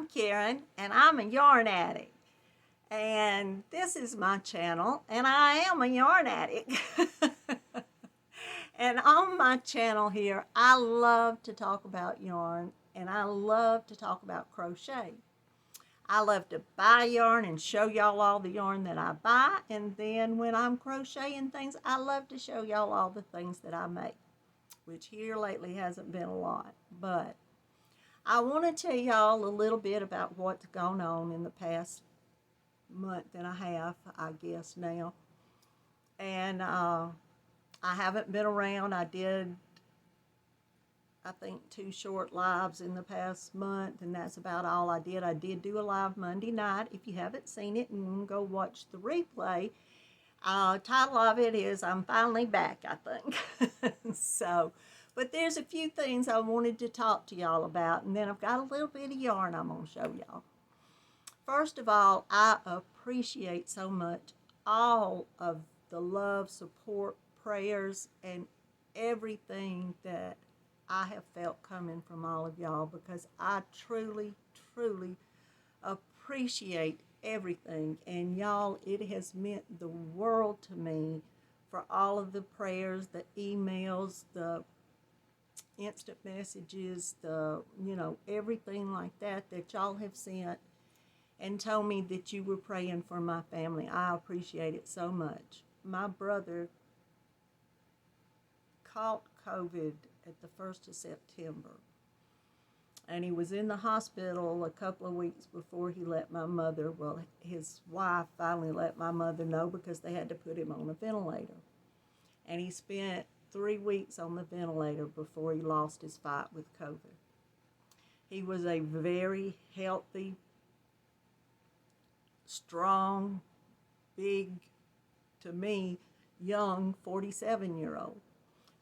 I'm Karen, and I'm a yarn addict. And this is my channel, and I am a yarn addict. And on my channel here, I love to talk about yarn, and I love to talk about crochet. I love to buy yarn and show y'all all the yarn that I buy, and then when I'm crocheting things, I love to show y'all all the things that I make, which here lately hasn't been a lot, but I want to tell y'all a little bit about what's gone on in the past month and a half, I guess now. And I haven't been around. I did, I think, 2 short lives in the past month, and that's about all I did. I did do a live Monday night. If you haven't seen it and you want to go watch the replay, title of it is I'm Finally Back, I think. But there's a few things I wanted to talk to y'all about, and then I've got a little bit of yarn I'm going to show y'all. First of all, I appreciate so much all of the love, support, prayers, and everything that I have felt coming from all of y'all, because I truly, truly appreciate everything. And y'all, it has meant the world to me for all of the prayers, the emails, the instant messages, everything like that y'all have sent and told me that you were praying for my family. I appreciate it so much. My brother caught COVID at the 1st of September, and he was in the hospital a couple of weeks before he let my mother, his wife finally let my mother know, because they had to put him on a ventilator. And he spent 3 weeks on the ventilator before he lost his fight with COVID. He was a very healthy, strong, big, to me, young 47-year-old.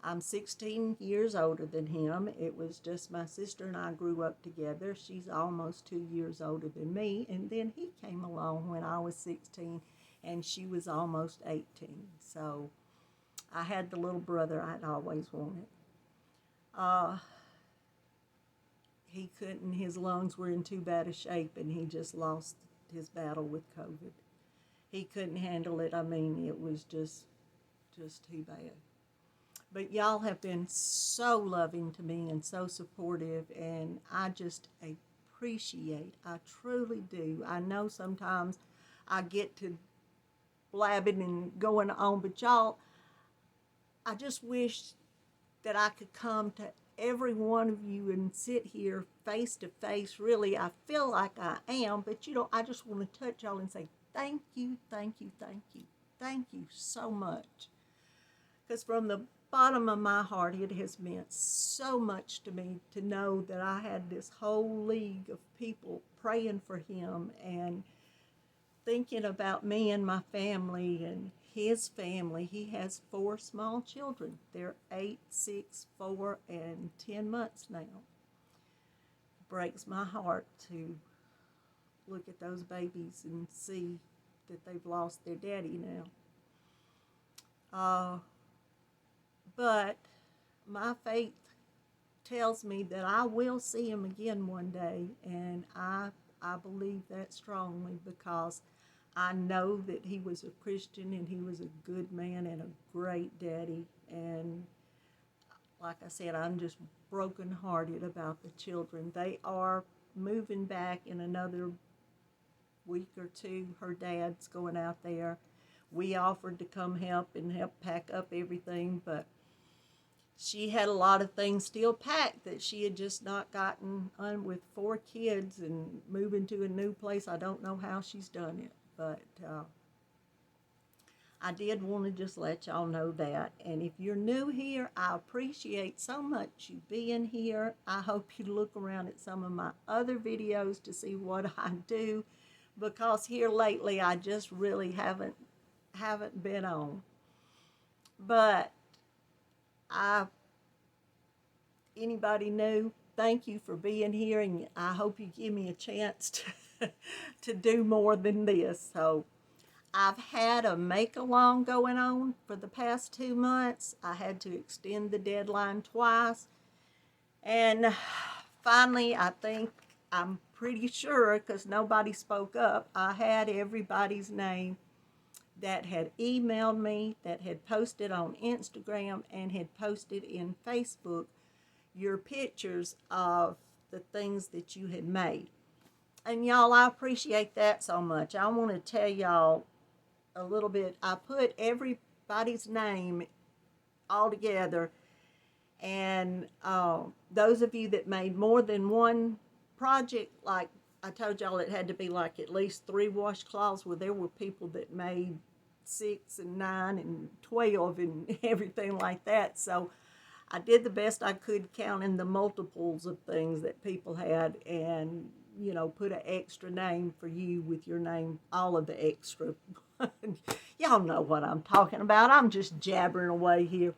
I'm 16 years older than him. It was just my sister and I grew up together. She's almost 2 years older than me. And then he came along when I was 16 and she was almost 18. So I had the little brother I'd always wanted. He couldn't, his lungs were in too bad a shape, and he just lost his battle with COVID. He couldn't handle it. I mean, it was just too bad. But y'all have been so loving to me and so supportive, and I just appreciate, I truly do. I know sometimes I get to blabbing and going on, but y'all, I just wish that I could come to every one of you and sit here face to face. Really, I feel like I am, but I just want to touch y'all and say thank you, thank you, thank you, thank you so much. Because from the bottom of my heart, it has meant so much to me to know that I had this whole league of people praying for him and thinking about me and my family and his family. He has 4 small children. They're 8, 6, 4, and 10 months now. It breaks my heart to look at those babies and see that they've lost their daddy now. But my faith tells me that I will see him again one day, and I believe that strongly, because I know that he was a Christian and he was a good man and a great daddy. And like I said, I'm just brokenhearted about the children. They are moving back in another week or 2. Her dad's going out there. We offered to come help pack up everything, but she had a lot of things still packed that she had just not gotten on with 4 kids and moving to a new place. I don't know how she's done it, but I did want to just let y'all know that. And if you're new here, I appreciate so much you being here. I hope you look around at some of my other videos to see what I do, because here lately I just really haven't been on. But anybody new, thank you for being here, and I hope you give me a chance to do more than this. So I've had a make-along going on for the past 2 months. I had to extend the deadline twice, and finally I think I'm pretty sure, because nobody spoke up, I had everybody's name that had emailed me, that had posted on Instagram, and had posted in Facebook your pictures of the things that you had made. And y'all, I appreciate that so much. I want to tell y'all a little bit. I put everybody's name all together, and those of you that made more than one project, like I told y'all, it had to be like at least 3 washcloths. Well, there were people that made 6 and 9 and 12 and everything like that. So I did the best I could counting the multiples of things that people had, and put an extra name for you with your name, all of the extra. Y'all know what I'm talking about. I'm just jabbering away here.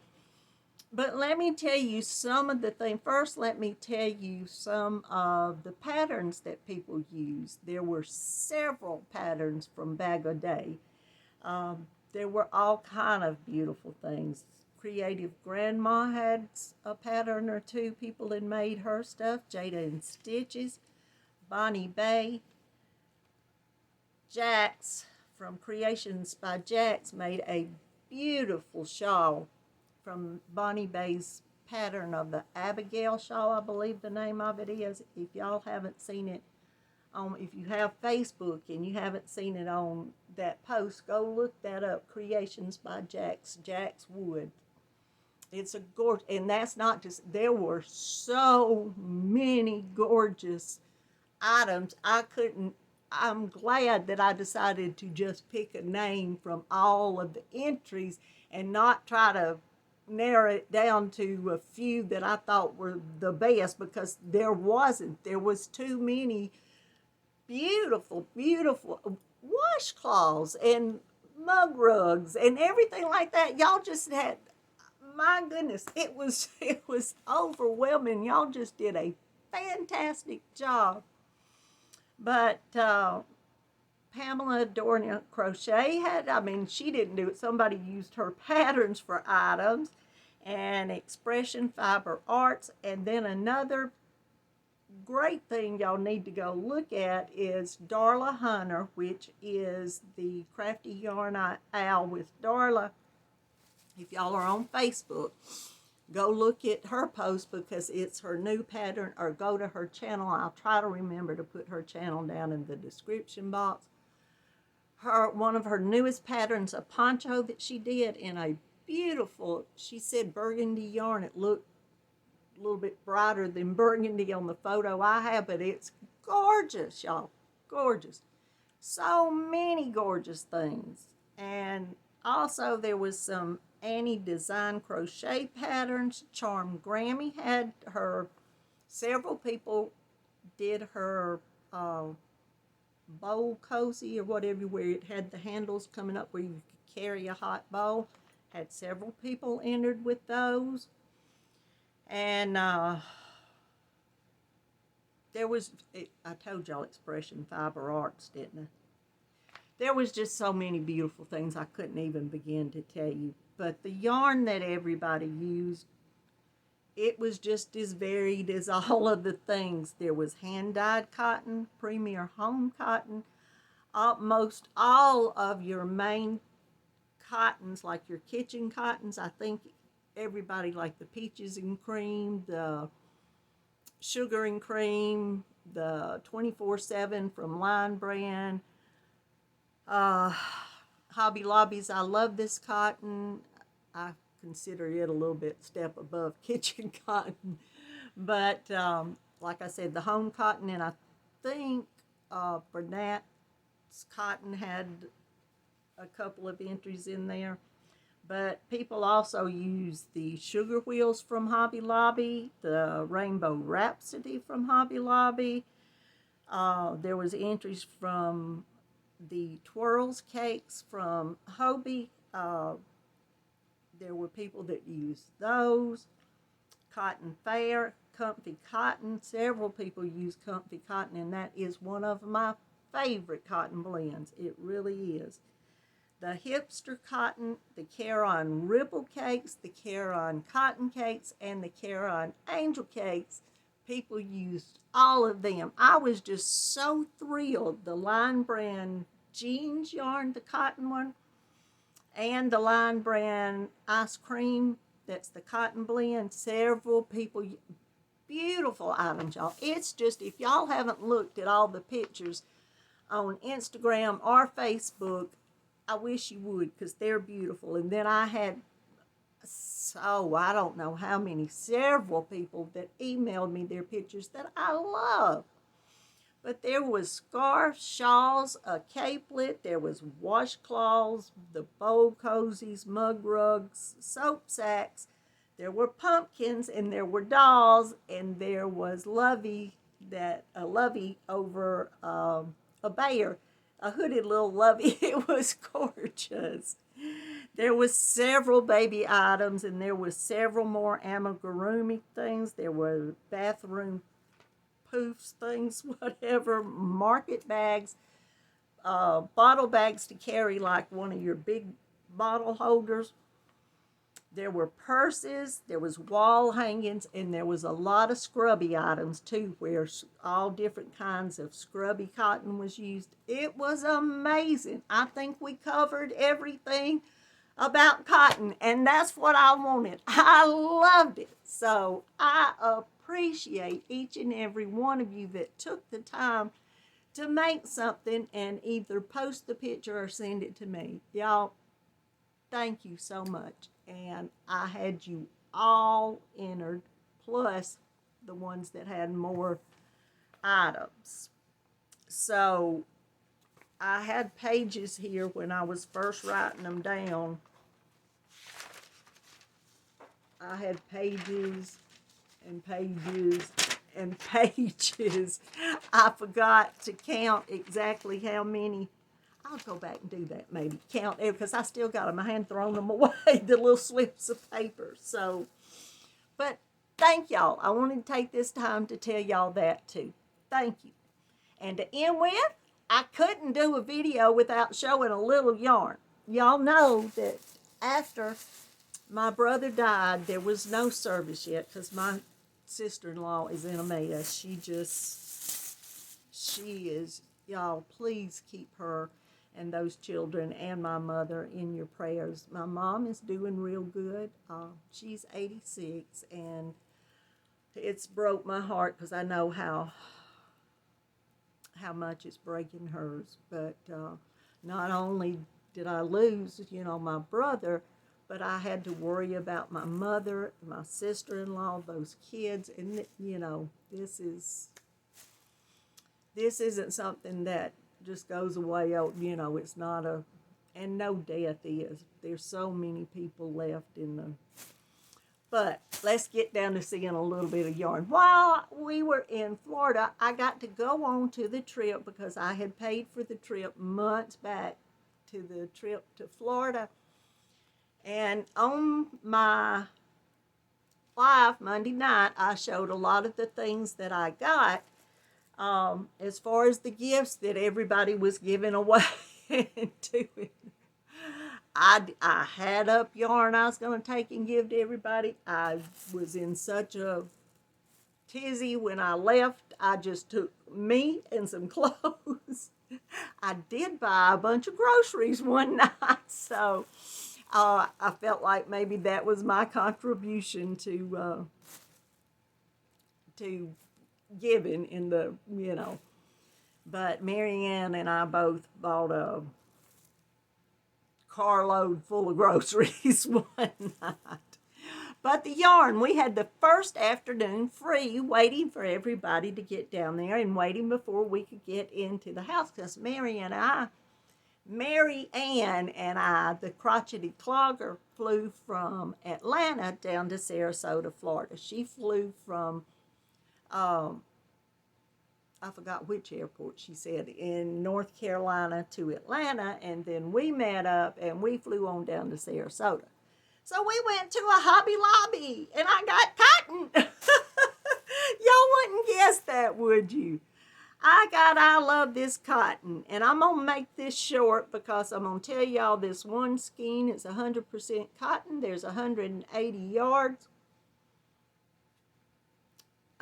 But let me tell you some of the things. First, let me tell you some of the patterns that people use. There were several patterns from Bag O' Day. There were all kind of beautiful things. Creative Grandma had a pattern or two. People had made her stuff. Jada and Stitches. Bonnie Bay. Jax from Creations by Jax made a beautiful shawl from Bonnie Bay's pattern of the Abigail shawl, I believe the name of it is. If y'all haven't seen it, if you have Facebook and you haven't seen it on that post, go look that up. Creations by Jax Wood. It's a gorgeous, and that's not just, there were so many gorgeous items. I'm glad that I decided to just pick a name from all of the entries and not try to narrow it down to a few that I thought were the best, because there wasn't. There was too many beautiful, beautiful washcloths and mug rugs and everything like that. Y'all just had, my goodness, it was overwhelming. Y'all just did a fantastic job. But Pamela Dorn Crochet she didn't do it. Somebody used her patterns for items, and Expression Fiber Arts. And then another great thing y'all need to go look at is Darla Hunter, which is the Crafty Yarn Owl with Darla. If y'all are on Facebook, go look at her post, because it's her new pattern, or go to her channel. I'll try to remember to put her channel down in the description box. One of her newest patterns, a poncho that she did in a beautiful, she said burgundy yarn. It looked a little bit brighter than burgundy on the photo I have, but it's gorgeous, y'all. Gorgeous. So many gorgeous things. And also there was some Annie Design crochet patterns. Charm Grammy had her, several people did her bowl cozy or whatever, where it had the handles coming up where you could carry a hot bowl. Had several people entered with those. And there was, I told y'all Expression Fiber Arts, didn't I? There was just so many beautiful things I couldn't even begin to tell you. But the yarn that everybody used, it was just as varied as all of the things. There was hand-dyed cotton, Premier Home cotton. Most all of your main cottons, like your kitchen cottons, I think everybody, like the Peaches and Cream, the Sugar and Cream, the 24/7 from Line Brand, Hobby Lobby's I Love This Cotton. I consider it a little bit step above kitchen cotton. But like I said, the home cotton, and I think Bernat's cotton had a couple of entries in there. But people also use the Sugar Wheels from Hobby Lobby, the Rainbow Rhapsody from Hobby Lobby. There was entries from the Twirls cakes from Hobie. There were people that used those. Cotton Fair, Comfy Cotton. Several people use Comfy Cotton, and that is one of my favorite cotton blends. It really is. The Hipster Cotton, the Caron Ripple Cakes, the Caron Cotton Cakes, and the Caron Angel Cakes People used all of them. I was just so thrilled. The Line Brand jeans yarn, the cotton one, and the Line Brand ice cream, that's the cotton blend. Several people, beautiful items, y'all. It's just, if y'all haven't looked at all the pictures on Instagram or Facebook, I wish you would, because they're beautiful. And then I had, so I don't know how many, several people that emailed me their pictures that I love. But there was scarves, shawls, a capelet, there was washcloths, the bowl cozies, mug rugs, soap sacks, there were pumpkins, and there were dolls, and there was Lovey, a Lovey over a bear, a hooded little Lovey. It was gorgeous. There was several baby items, and there was several more amigurumi things. There were bathroom poofs, things, whatever, market bags, bottle bags to carry like one of your big bottle holders. There were purses, there was wall hangings, and there was a lot of scrubby items too, where all different kinds of scrubby cotton was used. It was amazing. I think we covered everything about cotton, and that's what I wanted. I loved it. So I appreciate each and every one of you that took the time to make something and either post the picture or send it to me. Y'all, thank you so much. And I had you all entered, plus the ones that had more items. So I had pages here when I was first writing them down. I had pages and pages and pages. I forgot to count exactly how many. I'll go back and do that, maybe count it, because I still got them. I hadn't thrown them away, the little slips of paper. So, but thank y'all. I wanted to take this time to tell y'all that too. Thank you. And to end with, I couldn't do a video without showing a little yarn. Y'all know that after my brother died, there was no service yet, because my sister-in-law is in a mess. She is, y'all, please keep her and those children and my mother in your prayers. My mom is doing real good. She's 86, and it's broke my heart, because I know how much it's breaking hers. But not only did I lose, my brother, but I had to worry about my mother, my sister-in-law, those kids, and this isn't something that just goes away. It's not and no death is. There's so many people left in the. But let's get down to seeing a little bit of yarn. While we were in Florida, I got to go on to the trip, because I had paid for the trip months back, to the trip to Florida. And on my live Monday night, I showed a lot of the things that I got, as far as the gifts that everybody was giving away. I had up yarn I was going to take and give to everybody. I was in such a tizzy when I left. I just took me and some clothes. I did buy a bunch of groceries one night, so I felt like maybe that was my contribution to giving in the, But Marieanne and I both bought a carload full of groceries one night. But the yarn, we had the first afternoon free, waiting for everybody to get down there and waiting before we could get into the house, because Marieanne and I, the crotchety clogger, flew from Atlanta down to Sarasota, Florida. She flew from, I forgot which airport she said, in North Carolina to Atlanta, and then we met up and we flew on down to Sarasota. So we went to a Hobby Lobby, and I got cotton. Y'all wouldn't guess that, would you? I love this cotton, and I'm going to make this short, because I'm going to tell y'all this one skein is 100% cotton. There's 180 yards.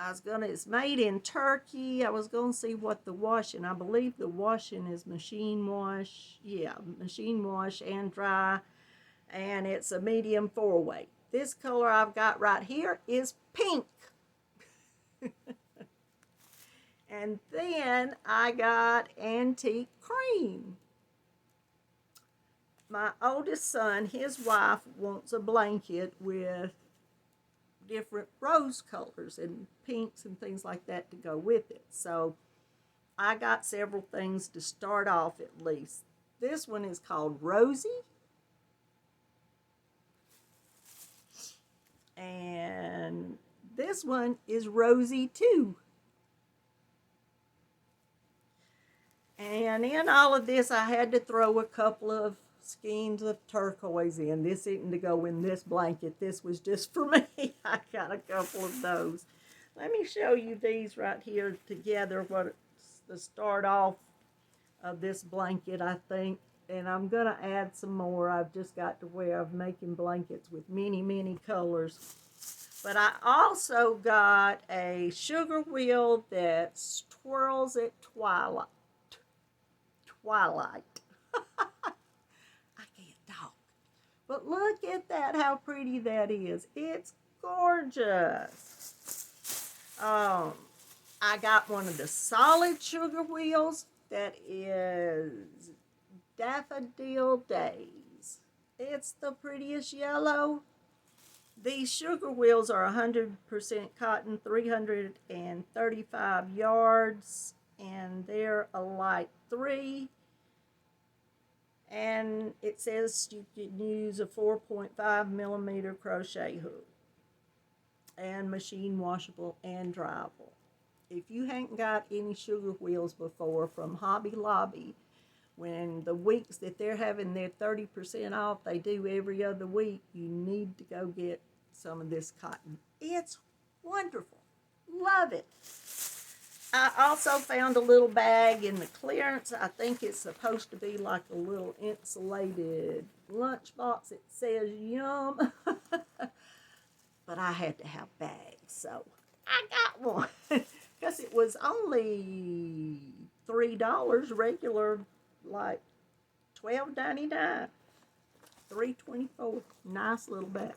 it's made in Turkey. I was gonna see what the washing, I believe the washing is machine wash. Yeah, machine wash and dry. And it's a medium 4-weight. This color I've got right here is pink. And then I got antique cream. My oldest son, his wife wants a blanket with different rose colors and pinks and things like that to go with it. So I got several things to start off at least. This one is called Rosie. And this one is Rosie too. And in all of this, I had to throw a couple of skeins of turquoise in. This isn't to go in this blanket. This was just for me. I got a couple of those. Let me show you these right here together, what it's the start off of this blanket, I think. And I'm going to add some more. I've just got to where I'm making blankets with many, many colors. But I also got a sugar wheel that twirls at twilight. I can't talk. But look at that, how pretty that is. It's gorgeous. I got one of the solid sugar wheels that is Daffodil Days. It's the prettiest yellow. These sugar wheels are 100% cotton, 335 yards, and they're a light 3. And it says you can use a 4.5 millimeter crochet hook, and machine washable and dryable. If you haven't got any sugar wheels before from Hobby Lobby, when the weeks that they're having their 30% off, they do every other week, you need to go get some of this cotton. It's wonderful. Love it. I also found a little bag in the clearance. I think it's supposed to be like a little insulated lunchbox. It says yum. But I had to have bags, so I got one. Because it was only $3 regular, like $12.99. $3.24. Nice little bag.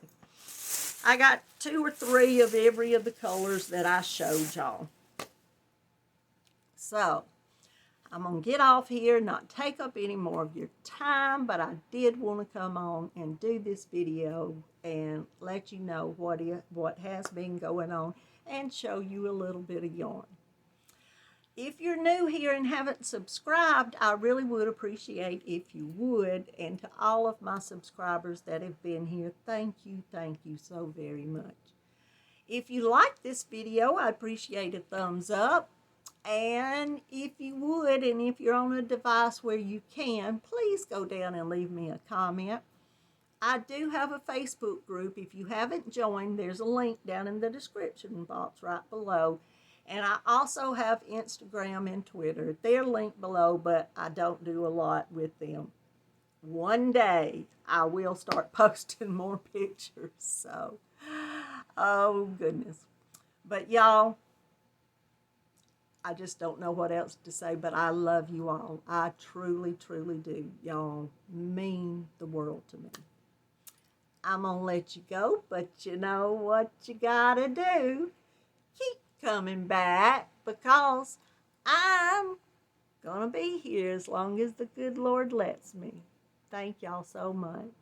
I got 2 or 3 of every of the colors that I showed y'all. So, I'm going to get off here, not take up any more of your time, but I did want to come on and do this video and let you know what has been going on and show you a little bit of yarn. If you're new here and haven't subscribed, I really would appreciate if you would. And to all of my subscribers that have been here, thank you so very much. If you like this video, I'd appreciate a thumbs up. And if you would, and if you're on a device where you can, please go down and leave me a comment. I do have a Facebook group. If you haven't joined, there's a link down in the description box right below. And I also have Instagram and Twitter. They're linked below, but I don't do a lot with them. One day, I will start posting more pictures. So, oh goodness. But y'all, I just don't know what else to say, but I love you all. I truly do. Y'all mean the world to me. I'm going to let you go, but you know what you got to do. Keep coming back, because I'm going to be here as long as the good Lord lets me. Thank y'all so much.